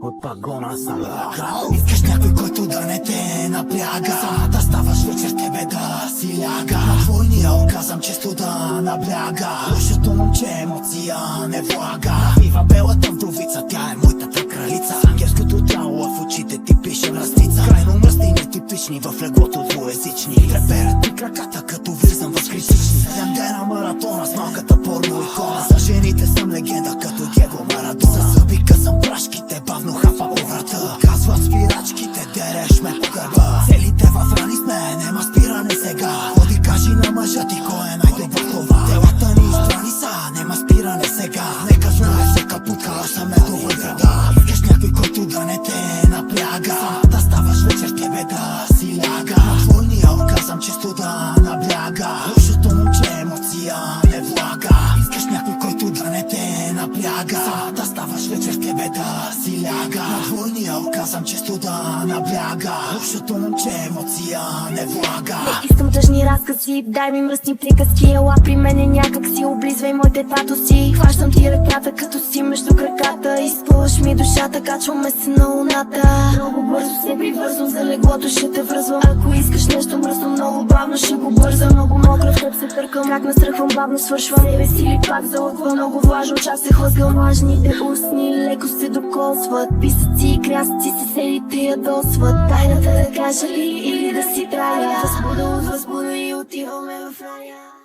От пагона съм лягал. Искаш някой, който да не те напряга, самата ставаш вечер тебе да си ляга. На твойния оргазъм често да набляга. Лошото момче емоция не влага. Ива белата вдовица, тя е моята кралица. С ангелското тяло, а в очите ти пише мръсница. Крайно мръсни, нетипични, в леглото двуезични. Треперят ти краката, като влизам в критични. 7 дена маратона с малката порно икона. За жените съм легенда, като Диего Марадона. Със зъби късам прашките, бавно хапа по врата. Казват спирачките, дереш ме по гърба. Целите в рани сме, нема спиране сега. Ходи кажи на мъжа ти, кой е най-добър това. Телата ни избрани са, нема спиране сега. Нека знае всяка путка, аз съм неговой врага. Искаш някой, който да не те напряга, да ставаш вечер тебе да си ляга. На твойния оргазъм често да набляга. Лошото момче емоция не влага. Искаш някой, който да не те напряга, да ставаш вечер тебе да си ляга. На твойния оргазъм често да набляга. Лошото момче емоция не влага. Не искам тъжни разкази, дай ми мръсни приказки. Ела при мене някак си, облизвай моите татуси. Хващам ти ръката, като си между краката. Изпълваш ми душата, качваме се на луната. Много бързо се привързвам, за леглото ще те връзвам. Ако искаш нещо мръсно, много бавно ще го бързам. Много мокра, в теб се търкам, как настръхвам, бавно свършвам. Себе си ли пак залъгва, много влажно, чак се хлъзгам. Влажните устни леко се докосват. Писъци и крясъци се селите ядосват. Тайната да кажа ли или да си трая. Възбуда от възбуда и отиваме в рая.